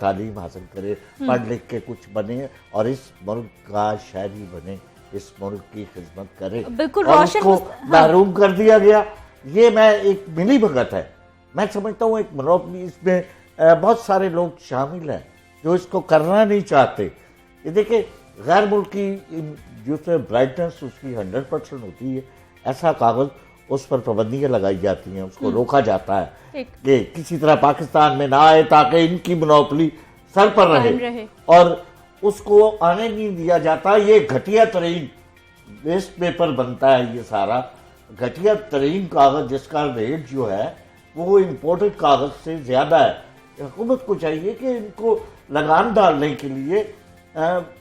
تعلیم حاصل کرے, پڑھ لکھ کے کچھ بنے اور اس ملک کا شہری بنے, اس ملک کی خدمت کرے, بالکل اور اس روشن کو محروم کر دیا گیا. یہ میں ایک ملی بھگت ہے, میں سمجھتا ہوں ایک منوپلی, اس میں بہت سارے لوگ شامل ہیں جو اس کو کرنا نہیں چاہتے. یہ دیکھیں غیر ملکی جو سے برائٹنس اس کی 100% ہوتی ہے, ایسا کاغذ اس پر پابندیاں لگائی جاتی ہیں, اس کو روکا جاتا ہے کہ کسی طرح پاکستان میں نہ آئے تاکہ ان کی منوپلی سر پر رہے, اور اس کو آنے نہیں دیا جاتا. یہ گھٹیا ترین ویسٹ پیپر بنتا ہے, یہ سارا گھٹیا ترین کاغذ جس کا ریٹ جو ہے وہ امپورٹڈ کاغذ سے زیادہ ہے. حکومت کو چاہیے کہ ان کو لگام ڈالنے کے لیے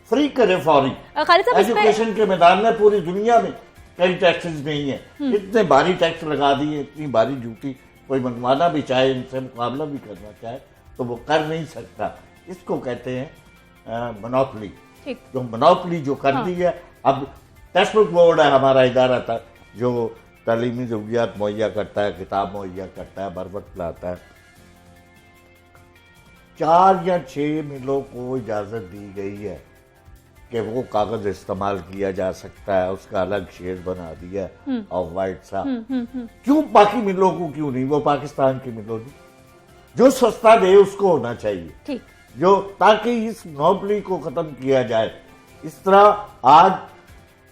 فری کرے فوری. ایجوکیشن کے میدان میں پوری دنیا میں کئی ٹیکسز نہیں ہیں, اتنے بھاری ٹیکس لگا دیے, اتنی بھاری ڈیوٹی, کوئی منوانا بھی چاہے, ان سے مقابلہ بھی کرنا چاہے تو وہ کر نہیں سکتا. اس کو کہتے ہیں منوپلی. جو منوپلی جو کر دی ہے. اب ٹیکسٹ بک بورڈ ہے ہمارا ادارہ تھا جو تعلیمی ضروریات مہیا کرتا ہے, کتاب مہیا کرتا ہے, بر وقت لاتا ہے. 4 یا 6 ملوں کو اجازت دی گئی ہے کہ وہ کاغذ استعمال کیا جا سکتا ہے, اس کا الگ شیڈ بنا دیا آف وائٹ سا. کیوں باقی ملوں کو کیوں نہیں؟ وہ پاکستان کی ملوں نہیں, جو سستا دے اس کو ہونا چاہیے, جو تاکہ اس منوپلی کو ختم کیا جائے. اس طرح آج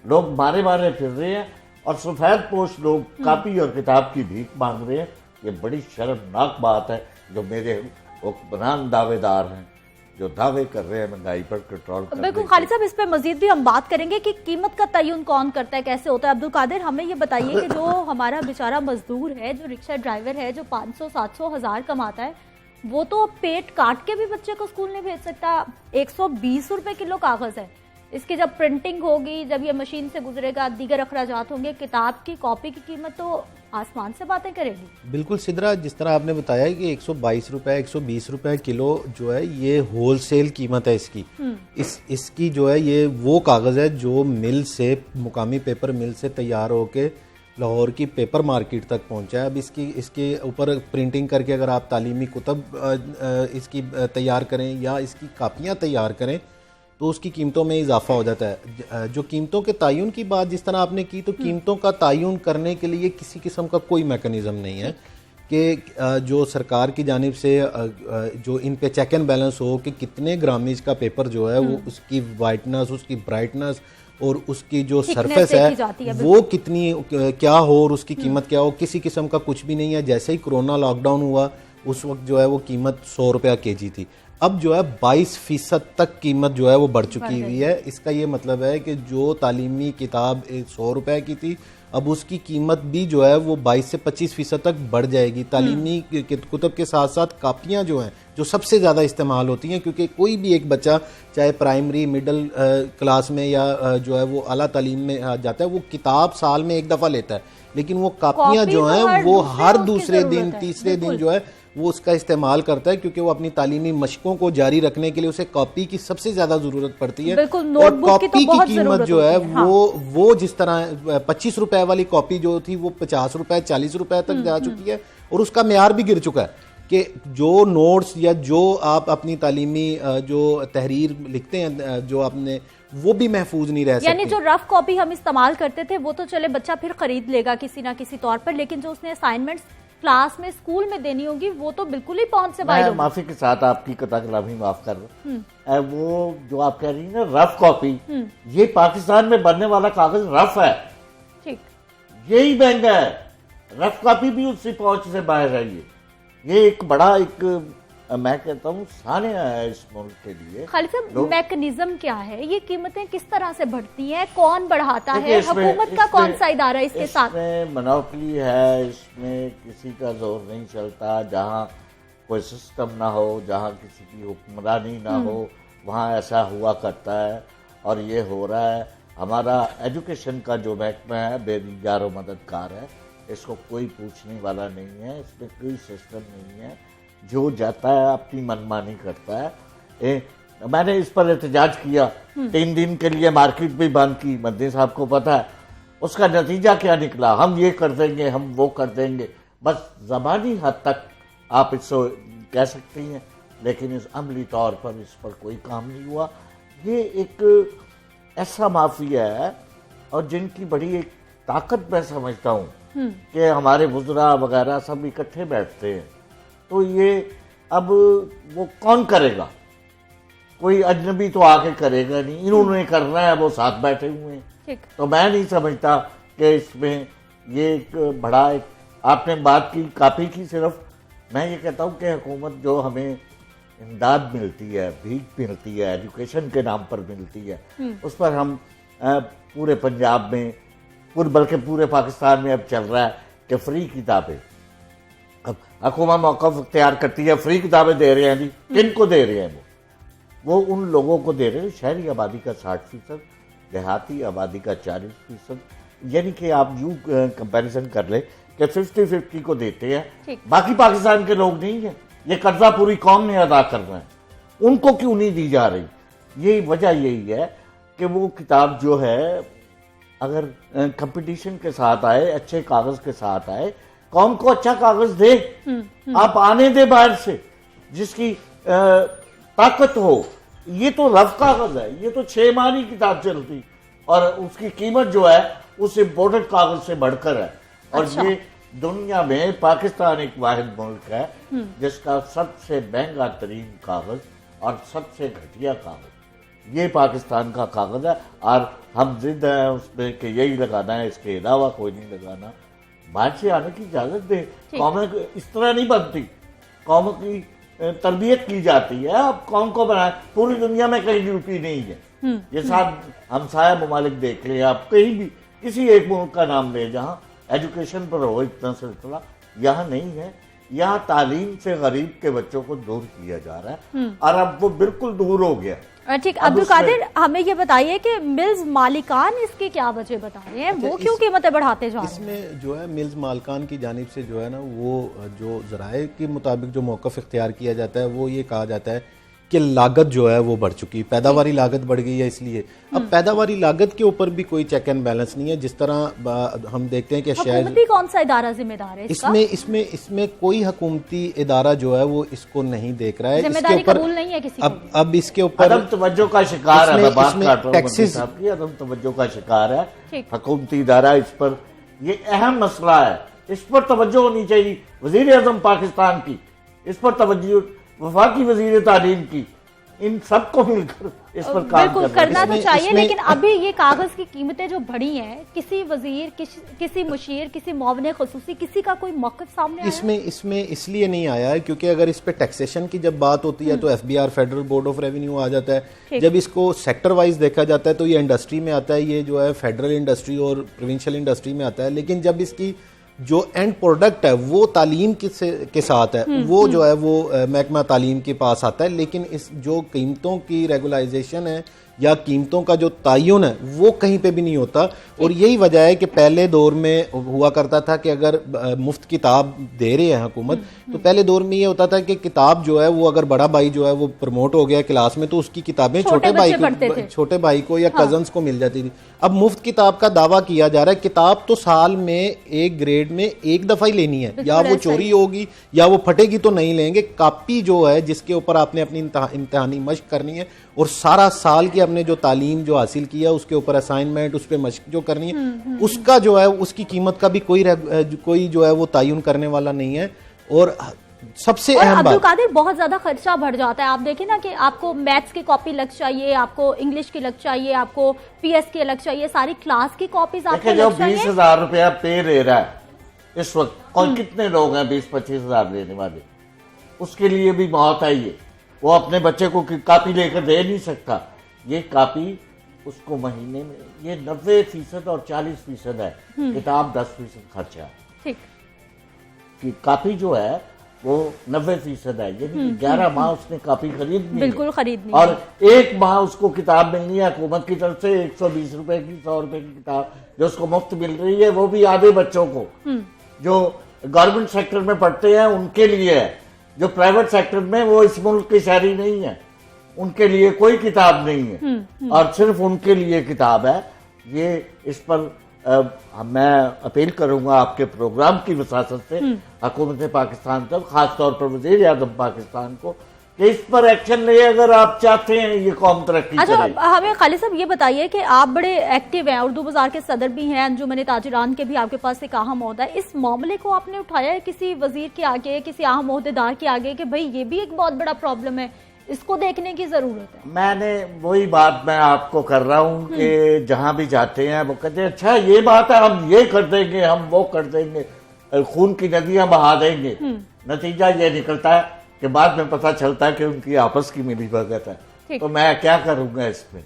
لوگ مارے پھر رہے ہیں اور سفید پوش لوگ کاپی اور کتاب کی بھیک مانگ رہے ہیں. یہ بڑی شرمناک بات ہے. جو میرے حکمران دعوے دار ہیں جو دعوے کر رہے ہیں مہنگائی پر کنٹرول کرنے. بالکل خالد صاحب, اس پہ مزید بھی ہم بات کریں گے کہ قیمت کا تعین کون کرتا ہے, کیسے ہوتا ہے. عبدالقادر, ہمیں یہ بتائیے کہ جو ہمارا بیچارہ مزدور ہے, جو رکشہ ڈرائیور ہے, جو 500 700 ہزار کماتا ہے, وہ تو پیٹ کاٹ کے بھی بچے کو اسکول نہیں بھیج سکتا. 120 روپے کلو کاغذ ہے. اس کی جب پرنٹنگ ہوگی, جب یہ مشین سے گزرے گا, دیگر اخراجات ہوں گے, کتاب کی کاپی کی قیمت تو آسمان سے باتیں کرے گی. بالکل سدرا, جس طرح آپ نے بتایا کہ 122 روپے 120 روپے کلو جو ہے یہ ہول سیل قیمت ہے اس کی. اس کی جو ہے یہ وہ کاغذ ہے جو مل سے, مقامی پیپر مل سے تیار ہو کے لاہور کی پیپر مارکیٹ تک پہنچا ہے. اب اس کے اوپر پرنٹنگ کر کے اگر آپ تعلیمی کتب اس کی تیار کریں یا اس کی کاپیاں تیار کریں تو اس کی قیمتوں میں اضافہ ہو جاتا ہے. جو قیمتوں کے تعین کی بات جس طرح آپ نے کی, تو قیمتوں کا تعین کرنے کے لیے کسی قسم کا کوئی میکانزم نہیں ہے کہ جو سرکار کی جانب سے جو ان پہ چیک اینڈ بیلنس ہو کہ کتنے گرامیج کا پیپر جو ہے وہ اس کی وائٹنس, اس کی برائٹنس اور اس کی جو سرفیس ہے وہ کتنی کیا ہو اور اس کی قیمت کیا ہو. کسی قسم کا کچھ بھی نہیں ہے. جیسے ہی کرونا لاک ڈاؤن ہوا اس وقت جو ہے وہ قیمت 100 روپیہ kg تھی. اب جو ہے 22% تک قیمت جو ہے وہ بڑھ چکی ہوئی ہے. اس کا یہ مطلب ہے کہ جو تعلیمی کتاب 100 روپے کی تھی اب اس کی قیمت بھی جو ہے وہ 22 سے 25% تک بڑھ جائے گی. تعلیمی کتب کے ساتھ ساتھ کاپیاں جو ہیں جو سب سے زیادہ استعمال ہوتی ہیں, کیونکہ کوئی بھی ایک بچہ چاہے پرائمری مڈل کلاس میں یا جو ہے وہ اعلیٰ تعلیم میں جاتا ہے وہ کتاب سال میں ایک دفعہ لیتا ہے, لیکن وہ کاپیاں جو ہیں وہ ہر دوسرے دن تیسرے دن جو ہے وہ اس کا استعمال کرتا ہے, کیونکہ وہ اپنی تعلیمی مشقوں کو جاری رکھنے کے لیے اسے کاپی کی سب سے زیادہ ضرورت پڑتی ہے. اور کاپی کی قیمت جو ہے وہ جس طرح 25 روپے والی کاپی جو تھی وہ 50 روپے 40 روپے تک جا چکی ہے, اور اس کا معیار بھی گر چکا ہے کہ جو نوٹس یا جو آپ اپنی تعلیمی جو تحریر لکھتے ہیں جو آپ نے وہ بھی محفوظ نہیں رہ سکتی. یعنی جو رف کاپی ہم استعمال کرتے تھے وہ تو چلے بچہ پھر خرید لے گا کسی نہ کسی طور پر, لیکن جو اس نے اسائنمنٹس کلاس میں اسکول میں دینی ہوگی وہ تو بالکل ہی پہنچ سے باہر ہوگی. میں معافی کے ساتھ آپ کی قطع کلامی معاف کر رہا ہوں. وہ جو آپ کہہ رہی ہیں نا رف کاپی, یہ پاکستان میں بننے والا کاغذ رف ہے, یہی مہنگا ہے. رف کاپی بھی اس سے پہنچ سے باہر ہے. یہ ایک بڑا ایک میں کہتا ہوں سانحہ ہے اس ملک کے لیے. خالد صاحب, میکنزم کیا ہے؟ یہ قیمتیں کس طرح سے بڑھتی ہیں, کون بڑھاتا ہے, حکومت کا کون سا ادارہ اس کے ساتھ؟ اس میں منوپلی ہے, اس میں کسی کا زور نہیں چلتا. جہاں کوئی سسٹم نہ ہو, جہاں کسی کی حکمرانی نہ ہو, وہاں ایسا ہوا کرتا ہے اور یہ ہو رہا ہے. ہمارا ایجوکیشن کا جو محکمہ ہے بے روزگار و مددگار ہے, اس کو کوئی پوچھنے والا نہیں ہے, اس میں کوئی سسٹم نہیں ہے. جو جاتا ہے اپنی منمانی کرتا ہے. میں نے اس پر احتجاج کیا, 3 دن کے لیے مارکیٹ بھی بند کی. مدنی صاحب کو پتا ہے اس کا نتیجہ کیا نکلا. ہم یہ کر دیں گے, ہم وہ کر دیں گے. بس زبانی حد تک آپ اس کو کہہ سکتی ہیں لیکن اس عملی طور پر اس پر کوئی کام نہیں ہوا. یہ ایک ایسا مافیا ہے اور جن کی بڑی ایک طاقت میں سمجھتا ہوں کہ ہمارے وزراء وغیرہ سب اکٹھے بیٹھتے ہیں. تو یہ اب وہ کون کرے گا؟ کوئی اجنبی تو آ کے کرے گا نہیں. انہوں نے کرنا ہے, وہ ساتھ بیٹھے ہوئے ہیں. تو میں نہیں سمجھتا کہ اس میں یہ ایک بڑا ایک آپ نے بات کی کاپی کی. صرف میں یہ کہتا ہوں کہ حکومت جو ہمیں امداد ملتی ہے, بھیک ملتی ہے, ایجوکیشن کے نام پر ملتی ہے, اس پر ہم پورے پنجاب میں بلکہ پورے پاکستان میں اب چل رہا ہے کہ فری کتابیں. اب حکومت موقف اختیار کرتی ہے, فری کتابیں دے رہے ہیں جی. کن کو دے رہے ہیں؟ وہ ان لوگوں کو دے رہے ہیں شہری آبادی کا 60%, دیہاتی آبادی کا 40%. یعنی کہ آپ یوں کمپیریزن کر لیں کہ 50-50 کو دیتے ہیں, باقی پاکستان کے لوگ نہیں ہیں. یہ قرضہ پوری قوم نے ادا کرنا ہے, ان کو کیوں نہیں دی جا رہی؟ یہ وجہ یہی ہے کہ وہ کتاب جو ہے اگر کمپٹیشن کے ساتھ آئے, اچھے کاغذ کے ساتھ آئے, قوم کو اچھا کاغذ دے. آپ آنے دے باہر سے جس کی طاقت ہو. یہ تو رف کاغذ ہے, یہ تو 6 ماہ کی کتاب چلتی اور اس کی قیمت جو ہے اس امپورٹڈ کاغذ سے بڑھ کر ہے. اور یہ دنیا میں پاکستان ایک واحد ملک ہے جس کا سب سے مہنگا ترین کاغذ اور سب سے گھٹیا کاغذ یہ پاکستان کا کاغذ ہے. اور ہم ضد ہیں اس میں کہ یہی لگانا ہے, اس کے علاوہ کوئی نہیں لگانا. باہر سے آنے کی اجازت دے. قومیں اس طرح نہیں بنتی, قوموں کی تربیت کی جاتی ہے. اب قوم کو بنائے, پوری دنیا میں کہیں ڈیوٹی نہیں ہے. یہ ساتھ ہمسایہ ممالک دیکھ لیں آپ, کہیں بھی کسی ایک ملک کا نام لیں جہاں ایجوکیشن پر ہو اتنا سلسلہ. یہاں نہیں ہے. یہاں تعلیم سے غریب کے بچوں کو دور کیا جا رہا ہے اور اب وہ بالکل دور ہو گیا. ٹھیک, عبدالقادر ہمیں یہ بتائیے کہ ملز مالکان اس کی کیا وجہ بتا رہے ہیں, وہ کیوں قیمتیں بڑھاتے جا رہے ہیں؟ اس میں جو ہے ملز مالکان کی جانب سے جو ہے نا, وہ جو ذرائع کے مطابق جو موقف اختیار کیا جاتا ہے وہ یہ کہا جاتا ہے کہ لاگت جو ہے وہ بڑھ چکی, پیداواری لاگت بڑھ گئی ہے. اس لیے اب پیداواری لاگت کے اوپر بھی کوئی چیک اینڈ بیلنس نہیں ہے. جس طرح ہم دیکھتے ہیں کہ حکومتی کون سا ادارہ ذمہ دار ہے اس میں کوئی حکومتی ادارہ جو ہے وہ اس کو نہیں دیکھ رہا ہے. ذمہ داری قبول نہیں ہے کسی کو. اب اس کے اوپر عدم توجہ کا شکار ہے. ٹیکسز عدم توجہ کا شکار ہے حکومتی ادارہ. اس پر یہ اہم مسئلہ ہے, اس پر توجہ ہونی چاہیے وزیر اعظم پاکستان کی, اس پر توجہ وفاقی وزیر تعلیم کی, ان سب کو مل کر اس پر کام کرنا تو چاہیے. لیکن ابھی یہ کاغذ کی قیمتیں جو بڑھی ہیں, کسی وزیر, کسی مشیر, کسی معاون خصوصی, کسی کا کوئی موقف سامنے آیا؟ اس میں اس لیے نہیں آیا ہے کیونکہ اگر اس پہ ٹیکسیشن کی جب بات ہوتی ہے تو F B R federal board of revenue آ جاتا ہے. جب اس کو سیکٹر وائز دیکھا جاتا ہے تو یہ انڈسٹری میں آتا ہے, یہ جو ہے فیڈرل انڈسٹری اور پروونشل انڈسٹری میں آتا ہے. لیکن جب اس کی جو اینڈ پروڈکٹ ہے وہ تعلیم کے ساتھ ہے, وہ جو ہے وہ محکمہ تعلیم کے پاس آتا ہے. لیکن اس جو قیمتوں کی ریگولائزیشن ہے یا قیمتوں کا جو تعین ہے وہ کہیں پہ بھی نہیں ہوتا. اور یہی وجہ ہے کہ پہلے دور میں ہوا کرتا تھا کہ اگر مفت کتاب دے رہے ہیں حکومت تو پہلے دور میں یہ ہوتا تھا کہ کتاب جو ہے وہ اگر بڑا بھائی جو ہے وہ پروموٹ ہو گیا کلاس میں تو اس کی کتابیں چھوٹے بھائی کو یا کزنس کو مل جاتی تھی. اب مفت کتاب کا دعویٰ کیا جا رہا ہے. کتاب تو سال میں ایک گریڈ میں ایک دفعہ ہی لینی ہے, یا وہ چوری ہوگی یا وہ پھٹے گی تو نہیں لیں گے. کاپی جو ہے جس کے اوپر آپ نے اپنی امتحانی مشق کرنی ہے اور سارا سال کی اپنے جو تعلیم جو حاصل کیا اس کے اوپر اسائنمنٹ, اس پہ مشق جو کرنی ہے, اس کا جو ہے اس کی قیمت کا بھی کوئی جو ہے وہ تعین کرنے والا نہیں ہے. اور سب سے اہم بات, عبدالقادر بہت زیادہ خرچہ بڑھ جاتا ہے. آپ دیکھیں نا کہ آپ کو میتھس کی کاپی الگ چاہیے, آپ کو انگلش کی الگ چاہیے, آپ کو پی ایس کی الگ چاہیے, ساری کلاس کی کاپیز آپ کو الگ چاہیے. 20,000 روپیہ پے لے رہا ہے اس وقت, اور کتنے لوگ ہیں 20-25,000 لینے والے, اس کے لیے بھی موت ہے. وہ اپنے بچے کو کاپی لے کر دے نہیں سکتا. یہ کاپی اس کو مہینے میں یہ 90% اور 40% ہے, کتاب 10% خرچہ ہے. کاپی جو ہے وہ 90% ہے, یعنی 11 ماہ اس نے کاپی خریدنی, بالکل خریدنی, اور 1 ماہ اس کو کتاب ملنی ہے حکومت کی طرف سے. 120 روپے کی 100 روپے کی کتاب جو اس کو مفت مل رہی ہے, وہ بھی آدھے بچوں کو جو گورنمنٹ سیکٹر میں پڑھتے ہیں ان کے لیے ہے. جو پرائیویٹ سیکٹر میں وہ اس ملک کے شہری نہیں ہے, ان کے لیے کوئی کتاب نہیں ہے, اور صرف ان کے لیے کتاب ہے. یہ اس پر میں اپیل کروں گا آپ کے پروگرام کی وساطت سے حکومت پاکستان تک, خاص طور پر وزیر اعظم پاکستان کو, کہ اس پر ایکشن لے اگر آپ چاہتے ہیں یہ قوم ترقی اچھا کرے. ہمیں خالد صاحب یہ بتائیے کہ آپ بڑے ایکٹیو ہیں, اردو بازار کے صدر بھی ہیں, انجمن تاجران کے بھی آپ کے پاس ایک اہم عہدہ ہے, اس معاملے کو آپ نے اٹھایا ہے کسی وزیر کے آگے, کسی اہم عہدیدار کے آگے کہ بھئی یہ بھی ایک بہت بڑا پرابلم ہے, اس کو دیکھنے کی ضرورت ہے؟ میں نے وہی بات میں آپ کو کر رہا ہوں کہ جہاں بھی جاتے ہیں وہ کہتے ہیں اچھا یہ بات ہے, ہم یہ کر دیں گے, ہم وہ کر دیں گے, خون کی ندیاں بہا دیں گے. نتیجہ یہ نکلتا ہے کہ بعد میں پتہ چلتا ہے کہ ان کی آپس کی ملی بھگت ہے. تو میں کیا کروں گا اس میں؟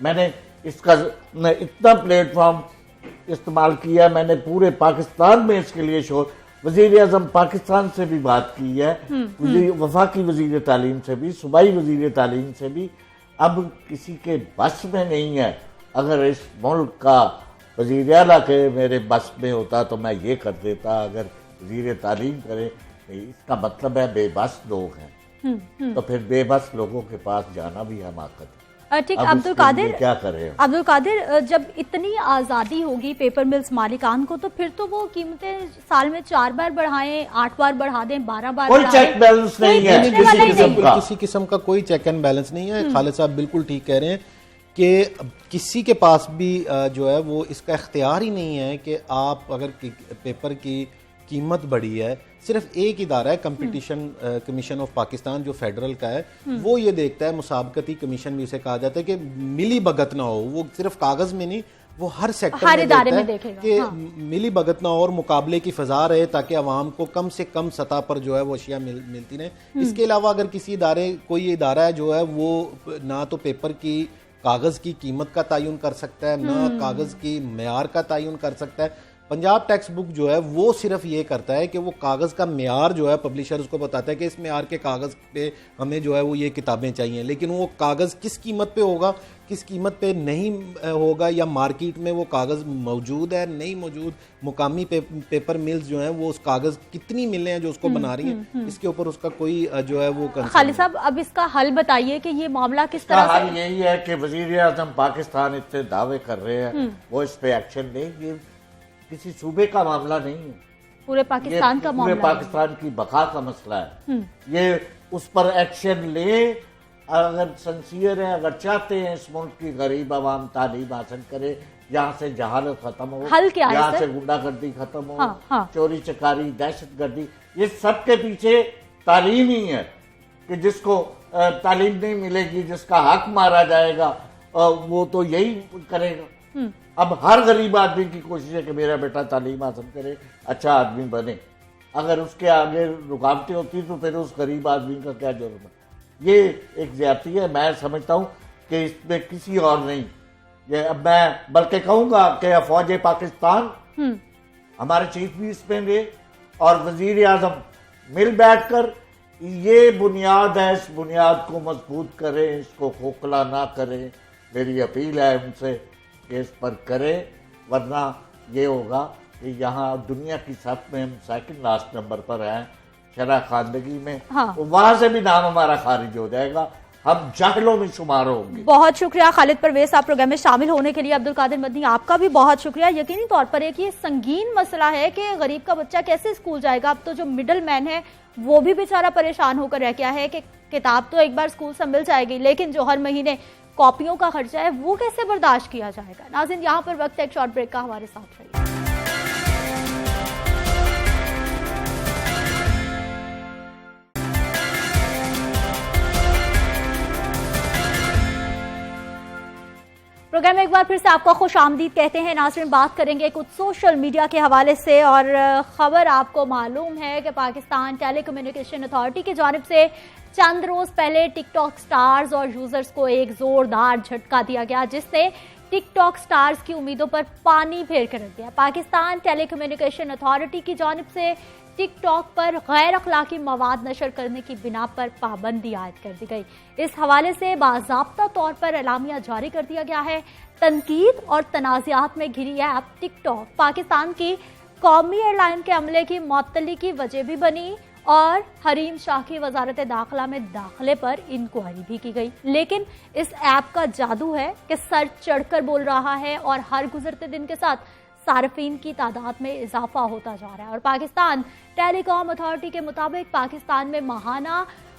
میں نے اس کا اتنا پلیٹ فارم استعمال کیا, میں نے پورے پاکستان میں اس کے لیے وزیر اعظم پاکستان سے بھی بات کی ہے, وفاقی وزیر تعلیم سے بھی, صوبائی وزیر تعلیم سے بھی. اب کسی کے بس میں نہیں ہے, اگر اس ملک کا وزیر اعلیٰ کے میرے بس میں ہوتا تو میں یہ کر دیتا. اگر وزیر تعلیم کرے, اس کا مطلب ہے بے بس لوگ ہیں, تو پھر بے بس لوگوں کے پاس جانا بھی حماقت ہے. ٹھیک, عبدالقادر کیا کرے؟ عبدالقادر, جب اتنی آزادی ہوگی پیپر ملز مالکان کو تو پھر تو وہ قیمتیں سال میں 4 بار بڑھائیں, 8 بار بڑھا دیں, 12 بار کوئی چیک بیلنس نہیں ہے, کسی قسم کا کوئی چیک اینڈ بیلنس نہیں ہے. خالد صاحب بالکل ٹھیک کہہ رہے ہیں کہ کسی کے پاس بھی جو ہے وہ اس کا اختیار ہی نہیں ہے کہ آپ اگر پیپر کی قیمت بڑھی ہے, صرف ایک ادارہ ہے کمپٹیشن کمیشن آف پاکستان جو فیڈرل کا ہے, وہ یہ دیکھتا ہے, مسابقتی کمیشن بھی اسے کہا جاتا ہے کہ ملی بھگت نہ ہو. وہ صرف کاغذ میں نہیں, وہ ہر سیکٹر میں دیکھتا ہے کہ ملی بھگت نہ ہو اور مقابلے کی فضا رہے تاکہ عوام کو کم سے کم سطح پر جو ہے وہ اشیاء ملتی رہیں. اس کے علاوہ اگر کسی کوئی ادارہ ہے جو ہے وہ نہ تو پیپر کی کاغذ کی قیمت کا تعین کر سکتا ہے, نہ کاغذ کی معیار کا تعین کر سکتا ہے. پنجاب ٹیکسٹ بک جو ہے وہ صرف یہ کرتا ہے کہ وہ کاغذ کا معیار جو ہے پبلشرز کو بتاتا ہے کہ اس معیار کے کاغذ پہ ہمیں جو ہے وہ یہ کتابیں چاہیے, لیکن وہ کاغذ کس قیمت پہ ہوگا, کس قیمت پہ نہیں ہوگا, یا مارکیٹ میں وہ کاغذ موجود ہے نہیں موجود, مقامی پیپر ملز جو ہیں وہ اس کاغذ کتنی ملیں ہیں جو اس کو بنا رہی ہیں, اس کے اوپر اس کا کوئی جو ہے وہ کنسرن. خالد صاحب اب اس کا حل بتائیے کہ یہ معاملہ کس طرح سے؟ حل یہی ہے کہ وزیر اعظم پاکستان اتنے دعوے کر رہے ہیں, وہ اس پہ ایکشن لیں. یہ کسی صوبے کا معاملہ نہیں ہے, پورے پاکستان کا معاملہ, پورے پاکستان کی بقا کا مسئلہ ہے. یہ اس پر ایکشن لیں اگر سنسیئر ہیں, اگر چاہتے ہیں اس ملک کی غریب عوام تعلیم حاصل کرے, یہاں سے جہالت ختم ہو, یہاں سے غنڈہ گردی ختم ہو, چوری چکاری, دہشت گردی, یہ سب کے پیچھے تعلیم ہی ہے. کہ جس کو تعلیم نہیں ملے گی, جس کا حق مارا جائے گا, وہ تو یہی کرے گا. اب ہر غریب آدمی کی کوشش ہے کہ میرا بیٹا تعلیم حاصل کرے, اچھا آدمی بنے. اگر اس کے آگے رکاوٹیں ہوتی تو پھر اس غریب آدمی کا کیا جرم ہے؟ یہ ایک زیادتی ہے. میں سمجھتا ہوں کہ اس میں کسی اور نہیں, یہ اب میں بلکہ کہوں گا کہ فوج پاکستان, ہمارے چیف بھی اس میں دے, اور وزیر اعظم مل بیٹھ کر یہ بنیاد ہے, اس بنیاد کو مضبوط کریں, اس کو کھوکھلا نہ کریں. میری اپیل ہے ان سے کہ اس پر کرے, ورنہ یہ ہوگا کہ یہاں دنیا کی صف میں ہم سیکنڈ لاسٹ نمبر پر ہیں شرح خواندگی میں, وہاں سے بھی نام ہمارا خارج ہو جائے گا, ہم جاہلوں میں شمار ہوں گے. بہت شکریہ خالد پرویز صاحب پروگرام میں شامل ہونے کے لیے. عبدالقادر مدنی آپ کا بھی بہت شکریہ. یقینی طور پر ایک یہ سنگین مسئلہ ہے کہ غریب کا بچہ کیسے اسکول جائے گا. اب تو جو مڈل مین ہے وہ بھی بیچارہ پریشان ہو کر رہ گیا ہے کہ کتاب تو ایک بار اسکول سے مل جائے گی, لیکن جو ہر مہینے کاپیوں کا خرچہ ہے وہ کیسے برداشت کیا جائے گا. ناظرین یہاں پر وقت ہے ایک شارٹ بریک کا, ہمارے ساتھ رہیے. پروگرام میں ایک بار پھر سے آپ کا خوش آمدید کہتے ہیں. ناظرین بات کریں گے کچھ سوشل میڈیا کے حوالے سے, اور خبر آپ کو معلوم ہے کہ پاکستان ٹیلی کمیونیکیشن اتھارٹی کی جانب سے چند روز پہلے ٹک ٹاک سٹارز اور یوزرز کو ایک زوردار جھٹکا دیا گیا, جس نے ٹک ٹاک سٹارز کی امیدوں پر پانی پھیر کر رکھ دیا. پاکستان ٹیلی کمیونیکیشن اتھارٹی کی جانب سے ٹک ٹاک پر غیر اخلاقی مواد نشر کرنے کی بنا پر پابندی عائد کر دی گئی. اس حوالے سے باضابطہ طور پر اعلامیہ جاری کر دیا گیا ہے. تنقید اور تنازعات میں گھری ایپ ٹک ٹاک پاکستان کی قومی ایئر لائن کے عملے کی معطلی کی وجہ بھی بنی, اور حریم شاہ کی وزارت داخلہ میں داخلے پر انکوائری بھی کی گئی. لیکن اس ایپ کا جادو ہے کہ سر چڑھ کر بول رہا ہے, اور ہر گزرتے دن کے ساتھ صارفین کی تعداد میں اضافہ ہوتا جا رہا ہے. اور پاکستان ٹیلی کام اتھارٹی کے مطابق پاکستان میں ماہانہ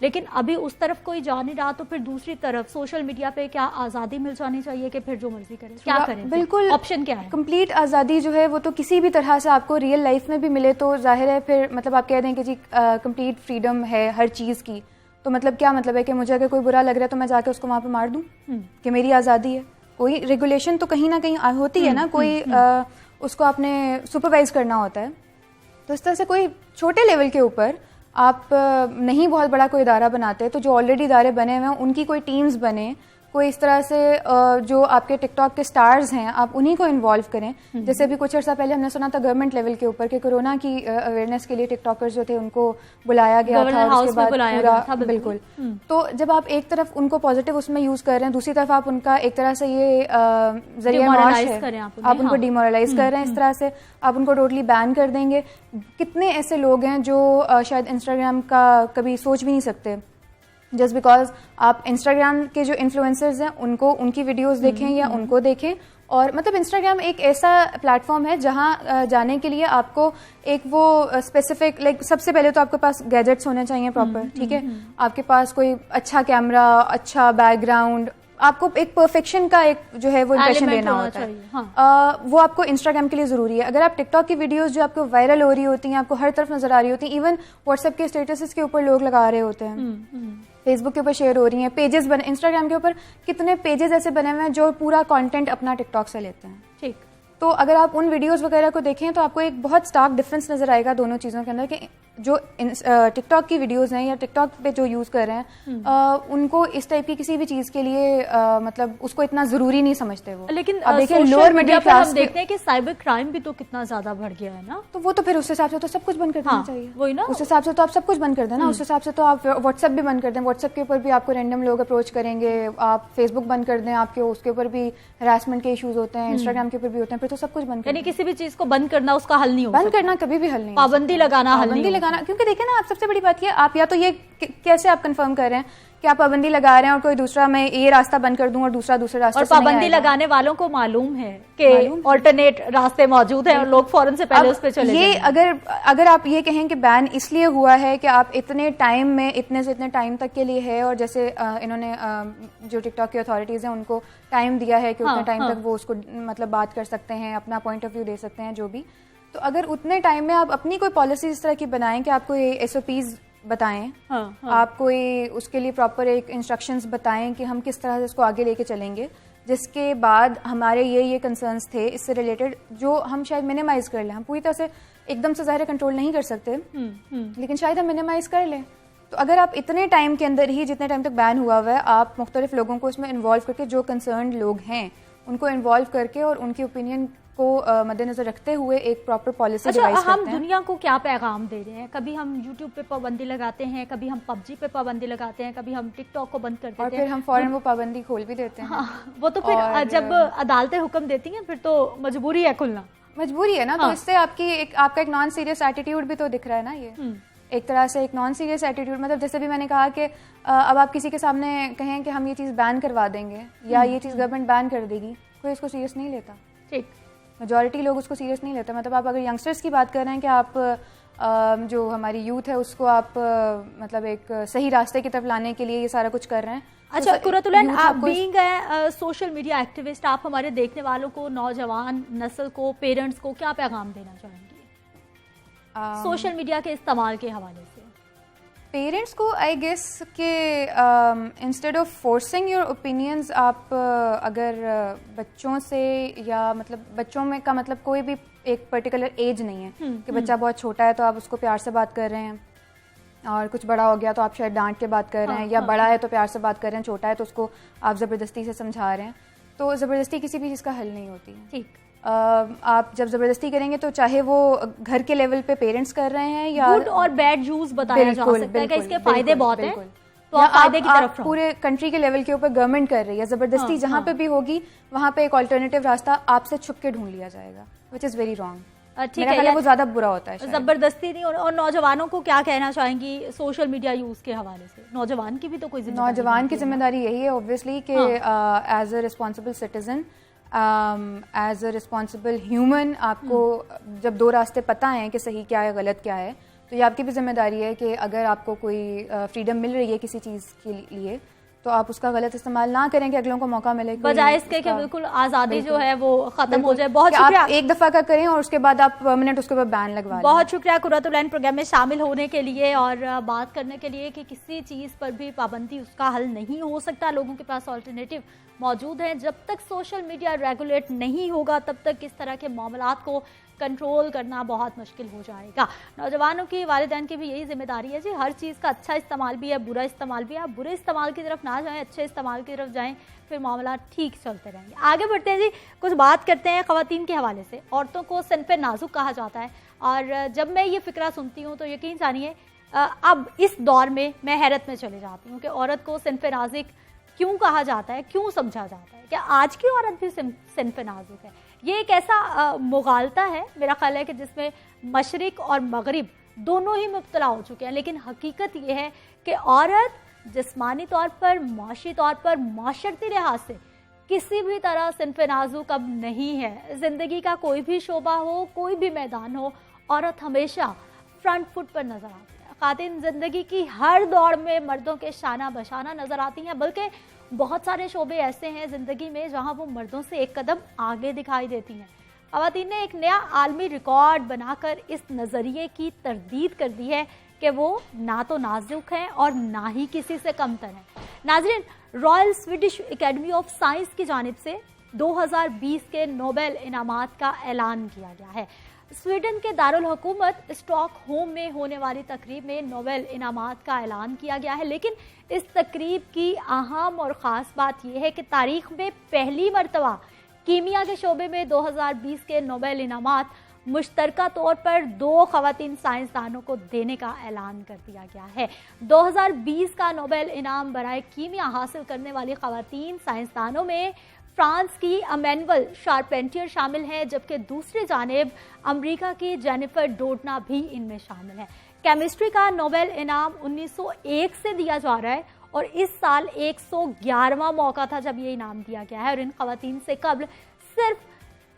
لیکن ابھی اس طرف کوئی جا نہیں رہا, تو پھر دوسری طرف سوشل میڈیا پہ کیا آزادی مل جانی چاہیے کہ پھر جو مرضی کریں, کیا کریں؟ بالکل, آپشن کیا ہے؟ کمپلیٹ آزادی جو ہے وہ تو کسی بھی طرح سے آپ کو ریئل لائف میں بھی ملے تو ظاہر ہے پھر مطلب آپ کہہ دیں کہ جی کمپلیٹ فریڈم ہے ہر چیز کی, تو مطلب کیا مطلب ہے کہ مجھے اگر کوئی برا لگ رہا ہے تو میں جا کے اس کو وہاں پہ مار دوں کہ میری آزادی ہے؟ کوئی ریگولیشن تو کہیں نہ کہیں ہوتی ہے نا, کوئی اس کو آپ نے سپروائز کرنا ہوتا ہے. تو اس طرح سے کوئی چھوٹے لیول کے اوپر آپ نہیں بہت بڑا کوئی ادارہ بناتے, تو جو آلریڈی ادارے بنے ہوئے ہیں ان کی کوئی ٹیمز بنے, کوئی اس طرح سے جو آپ کے ٹک ٹاک کے سٹارز ہیں آپ انہی کو انوالو کریں. جیسے ابھی کچھ عرصہ پہلے ہم نے سنا تھا گورنمنٹ لیول کے اوپر کہ کورونا کی اویئرنیس کے لیے ٹک ٹاکرز جو تھے ان کو بلایا گیا تھا, اور اس کے بعد پورا بالکل. تو جب آپ ایک طرف ان کو پازیٹیو اس میں یوز کر رہے ہیں, دوسری طرف آپ ان کا ایک طرح سے یہ ذریعہ معاش ہے, آپ ان کو ڈیمورلائز کر رہے ہیں. اس طرح سے آپ ان کو ٹوٹلی بین کر دیں گے. کتنے ایسے لوگ ہیں جو شاید انسٹاگرام کا کبھی سوچ بھی نہیں سکتے, جسٹ بیکاز آپ انسٹاگرام کے جو انفلوئنسرز ہیں ان کو ان کی ویڈیوز دیکھیں یا ان کو دیکھیں. اور مطلب انسٹاگرام ایک ایسا پلیٹ فارم ہے جہاں جانے کے لیے آپ کو ایک وہ اسپیسیفک لائک سب سے پہلے تو آپ کے پاس گیجٹس ہونے چاہیے پراپر, ٹھیک ہے, آپ کے پاس کوئی اچھا کیمرہ, اچھا بیک گراؤنڈ, آپ کو ایک پرفیکشن کا ایک جو ہے وہ امپریشن دینا ہوتا ہے, وہ آپ کو انسٹاگرام کے لیے ضروری ہے. اگر آپ ٹک ٹاک کی ویڈیوز جو آپ کو وائرل ہو رہی ہوتی ہیں, آپ کو ہر طرف نظر آ رہی ہوتی ہیں, ایون واٹس ایپ کے اسٹیٹسز کے اوپر لوگ لگا رہے ہوتے ہیں, فیس بک کے اوپر شیئر ہو رہی ہیں, پیجز بنے انسٹاگرام کے اوپر کتنے پیجز ایسے بنے ہوئے ہیں جو پورا کانٹینٹ اپنا ٹک ٹاک سے لیتے ہیں. ٹھیک, تو اگر آپ ان ویڈیوز وغیرہ کو دیکھیں تو آپ کو ایک بہت اسٹارک ڈفرینس نظر آئے گا دونوں چیزوں کے اندر, کہ جو ٹک ٹاک کی ویڈیوز ہیں یا ٹک ٹاک پہ جو یوز کر رہے ہیں ان کو اس ٹائپ کی کسی بھی چیز کے لیے مطلب اس کو اتنا ضروری نہیں سمجھتے وہ. لیکن اب دیکھیں لوور مڈل کلاس ہم دیکھتے ہیں کہ سائبر کرائم بھی تو کتنا زیادہ بڑھ گیا ہے نا, تو وہ تو پھر اس حساب سے تو سب کچھ بند کر دینا چاہیے. وہی نا, اس حساب سے تو آپ سب کچھ بند کر دیں نا. اس حساب سے تو آپ واٹس ایپ بھی بند کر دیں, واٹس ایپ کے اوپر بھی آپ کو رینڈم لوگ اپروچ کریں گے, آپ فیس بک بند کر دیں, آپ کے اس کے اوپر بھی ہراسمنٹ کے ایشوز ہوتے ہیں, انسٹاگرام کے اوپر بھی ہوتے ہیں, پھر تو سب کچھ بند. یعنی کسی بھی چیز کو بند کرنا اس کا حل نہیں ہوتا, بند کرنا کبھی بھی حل نہیں, پابندی لگانا حل نہیں, پابندی لگانا. کیونکہ دیکھیں نا آپ سب سے بڑی بات یہ, آپ یا تو یہ کیسے آپ کنفرم کر رہے ہیں کہ آپ پابندی لگا رہے ہیں اور کوئی دوسرا میں یہ راستہ بند کر دوں اور دوسرا راستے اور پابندی لگانے والوں کو معلوم ہے کہ آلٹرنیٹ راستے موجود ہیں اور لوگ فوراً سے پہلے اس پہ چلے جائیں. یہ اگر آپ یہ کہیں کہ بین اس لیے ہوا ہے کہ آپ اتنے ٹائم میں اتنے سے اتنے ٹائم تک کے لیے ہے, اور جیسے انہوں نے جو ٹک ٹاک کی اتھارٹیز ہیں ان کو ٹائم دیا ہے کہ اتنے ٹائم تک وہ اس کو مطلب بات کر سکتے ہیں, اپنا پوائنٹ آف ویو دے سکتے ہیں جو بھی. تو اگر اتنے ٹائم میں آپ اپنی کوئی پالیسی اس طرح کی بنائیں کہ آپ کو ایس او پیز بتائیں, آپ کوئی اس کے لیے پراپر ایک انسٹرکشنز بتائیں کہ ہم کس طرح سے اس کو آگے لے کے چلیں گے, جس کے بعد ہمارے یہ کنسرنس تھے اس سے ریلیٹڈ جو ہم شاید منیمائز کر لیں. ہم پوری طرح سے ایک دم سے ظاہر کنٹرول نہیں کر سکتے, لیکن شاید ہم منیمائز کر لیں. تو اگر آپ اتنے ٹائم کے اندر ہی جتنے ٹائم تک بین ہوا ہوا ہے, آپ مختلف لوگوں کو اس میں انوالو کر کے, جو کنسرنڈ لوگ ہیں ان کو انوالو کر کے اور ان کی اوپینین کو مد نظر رکھتے ہوئے ایک پراپر پالیسی ڈیوائز کرتے ہیں. ہم دنیا کو کیا پیغام دے رہے ہیں؟ کبھی ہم یوٹیوب پہ پابندی لگاتے ہیں, کبھی ہم PUBG پہ پابندی لگاتے ہیں, کبھی ہم ٹک ٹاک کو بند کر دیتے ہیں, اور پھر ہم فوراً وہ پابندی کھول بھی دیتے ہیں. وہ تو پھر جب عدالتیں حکم دیتی ہیں پھر تو مجبوری ہے کھلنا, مجبوری ہے نا. تو اس سے آپ کا ایک نان سیریس ایٹیٹیوڈ بھی تو دکھ رہا ہے نا. یہ ایک طرح سے ایک نان سیریس ایٹیٹیوڈ, مطلب جیسے بھی میں نے کہا کہ اب آپ کسی کے سامنے کہیں کہ ہم یہ چیز بین کروا دیں گے یا یہ چیز گورنمنٹ بین کر دے گی, کوئی اس کو سیریس نہیں لیتا. ٹھیک, میجورٹی لوگ اس کو سیریس نہیں لیتے. مطلب آپ اگر ینگسٹرز کی بات کر رہے ہیں کہ آپ جو ہماری یوتھ ہے اس کو آپ مطلب ایک صحیح راستے کی طرف لانے کے لیے یہ سارا کچھ کر رہے ہیں. اچھا قرۃ العین, آپ being a social media activist, آپ ہمارے دیکھنے والوں کو, نوجوان نسل کو, پیرنٹس کو کیا پیغام دینا چاہیں گے سوشل میڈیا کے استعمال کے حوالے سے؟ پیرنٹس کو آئی گیس کہ instead of forcing your opinions, آپ اگر بچوں سے یا مطلب بچوں میں کا مطلب کوئی بھی ایک پرٹیکولر ایج نہیں ہے کہ بچہ بہت چھوٹا ہے تو آپ اس کو پیار سے بات کر رہے ہیں, اور کچھ بڑا ہو گیا تو آپ شاید ڈانٹ کے بات کر رہے ہیں, یا بڑا ہے تو پیار سے بات کر رہے ہیں, چھوٹا ہے تو اس کو آپ زبردستی سے سمجھا رہے ہیں. تو زبردستی کسی بھی چیز کا حل نہیں ہوتی. ٹھیک, آپ جب زبردستی کریں گے تو چاہے وہ گھر کے لیول پہ پیرنٹس کر رہے ہیں یا گڈ اور بیڈ یوز بتایا جا سکتا ہے کہ اس کے فائدے بہت ہیں, تو آپ فائدے کی طرف پورے کنٹری کے لیول کے اوپر گورنمنٹ کر رہی ہے. زبردستی جہاں پہ بھی ہوگی وہاں پہ ایک آلٹرنیٹیو راستہ آپ سے چھپ کے ڈھونڈ لیا جائے گا, وچ از ویری رانگ. میرا خیال ہے وہ زیادہ برا ہوتا ہے. زبردستی نہیں. اور نوجوانوں کو کیا کہنا چاہیں گی سوشل میڈیا یوز کے حوالے سے؟ نوجوان کی بھی تو کوئی نوجوان کی ذمہ داری یہی ہے اوبویسلی کہ as a responsible citizen, as a responsible human, آپ کو جب دو راستے پتہ ہیں کہ صحیح کیا ہے غلط کیا ہے, تو یہ آپ کی بھی ذمہ داری ہے کہ اگر آپ کو کوئی فریڈم مل رہی ہے کسی چیز کے لیے تو آپ اس کا غلط استعمال نہ کریں کہ اگلوں کو موقع ملے, بجائے اس کے کہ بالکل آزادی جو ہے وہ ختم ہو جائے. بہت آپ شکریہ, ایک دفعہ کا کریں اور اس کے بعد آپ پرماننٹ اس کے اوپر بین لگوا لیں. بہت شکریہ قرۃ العین پروگرام میں شامل ہونے کے لیے اور بات کرنے کے لیے کہ کسی چیز پر بھی پابندی اس کا حل نہیں ہو سکتا, لوگوں کے پاس آلٹرنیٹیو موجود ہیں. جب تک سوشل میڈیا ریگولیٹ نہیں ہوگا تب تک اس طرح کے معاملات کو کنٹرول کرنا بہت مشکل ہو جائے گا. نوجوانوں کی, والدین کی بھی یہی ذمہ داری ہے جی, ہر چیز کا اچھا استعمال بھی ہے, برا استعمال بھی ہے. آپ برے استعمال کی طرف نہ جائیں, اچھے استعمال کی طرف جائیں, پھر معاملات ٹھیک چلتے رہیں گے. آگے بڑھتے ہیں جی, کچھ بات کرتے ہیں خواتین کے حوالے سے. عورتوں کو صنف نازک کہا جاتا ہے اور جب میں یہ فقرہ سنتی ہوں تو یقین جانیے اب اس دور میں حیرت میں چلے جاتی ہوں کہ عورت کو صنف نازک کیوں کہا جاتا ہے, کیوں سمجھا جاتا ہے. کیا آج کی عورت بھی صنف نازک ہے؟ یہ ایک ایسا مغالطہ ہے میرا خیال ہے کہ جس میں مشرق اور مغرب دونوں ہی مبتلا ہو چکے ہیں. لیکن حقیقت یہ ہے کہ عورت جسمانی طور پر, معاشی طور پر, معاشرتی لحاظ سے کسی بھی طرح صنف نازک اب نہیں ہے. زندگی کا کوئی بھی شعبہ ہو, کوئی بھی میدان ہو, عورت ہمیشہ فرنٹ فٹ پر نظر آتی ہے. خواتین زندگی کی ہر دوڑ میں مردوں کے شانہ بشانہ نظر آتی ہیں, بلکہ بہت سارے شعبے ایسے ہیں زندگی میں جہاں وہ مردوں سے ایک قدم آگے دکھائی دیتی ہیں. خواتین نے ایک نیا عالمی ریکارڈ بنا کر اس نظریے کی تردید کر دی ہے کہ وہ نہ تو نازک ہیں اور نہ ہی کسی سے کمتر ہیں. ناظرین, Royal Swedish academy of science کی جانب سے 2020 کے نوبل انعامات کا اعلان کیا گیا ہے. سویڈن کے دارالحکومت اسٹاک ہوم میں ہونے والی تقریب میں نوبل انعامات کا اعلان کیا گیا ہے. لیکن اس تقریب کی اہم اور خاص بات یہ ہے کہ تاریخ میں پہلی مرتبہ کیمیا کے شعبے میں 2020 کے نوبل انعامات مشترکہ طور پر 2 خواتین سائنسدانوں کو دینے کا اعلان کر دیا گیا ہے. 2020 کا نوبل انعام برائے کیمیا حاصل کرنے والی خواتین سائنسدانوں میں فرانس کی امینول شارپینٹیئر شامل ہیں, جبکہ دوسری جانب امریکہ کی جینیفر ڈوڈنا بھی ان میں شامل ہیں. کیمسٹری کا نوبل انعام 1901 سے دیا جا رہا ہے اور اس سال 111واں موقع تھا جب یہ انعام دیا گیا ہے. اور ان خواتین سے قبل صرف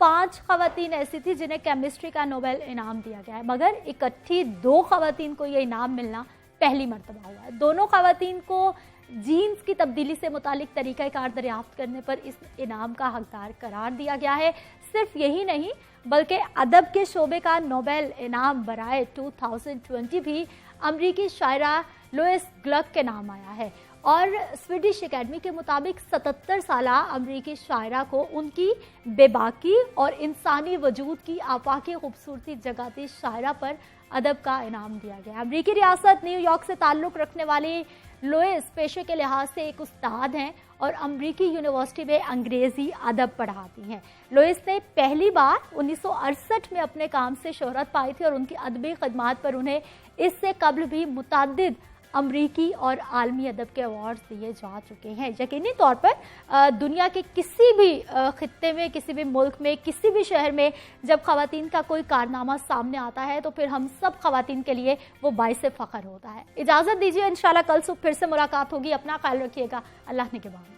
5 خواتین ایسی تھی جنہیں کیمسٹری کا نوبل انعام دیا گیا ہے, مگر اکٹھی 2 خواتین کو یہ انعام ملنا پہلی مرتبہ ہوا ہے. دونوں خواتین کو جینز کی تبدیلی سے متعلق طریقہ کار دریافت کرنے پر اس انعام کا حقدار قرار دیا گیا ہے. صرف یہی نہیں بلکہ ادب کے شعبے کا نوبل انعام برائے 2020 بھی امریکی شاعرہ لوئس گلک کے نام آیا ہے. اور سویڈش اکیڈمی کے مطابق 77 سالہ امریکی شاعرہ کو ان کی بے باکی اور انسانی وجود کی آفاقی خوبصورتی جگاتی شاعرہ پر ادب کا انعام دیا گیا. امریکی ریاست نیو یارک سے تعلق رکھنے والی لوئس پیشے کے لحاظ سے ایک استاد ہیں اور امریکی یونیورسٹی میں انگریزی ادب پڑھاتی ہیں. لوئس نے پہلی بار 1968 میں اپنے کام سے شہرت پائی تھی اور ان کی ادبی خدمات پر انہیں اس سے قبل بھی متعدد امریکی اور عالمی ادب کے ایوارڈز دیے جا چکے ہیں. یقینی طور پر دنیا کے کسی بھی خطے میں, کسی بھی ملک میں, کسی بھی شہر میں جب خواتین کا کوئی کارنامہ سامنے آتا ہے تو پھر ہم سب خواتین کے لیے وہ باعث فخر ہوتا ہے. اجازت دیجیے, انشاءاللہ کل صبح پھر سے ملاقات ہوگی. اپنا خیال رکھیے گا. اللہ نگہبان.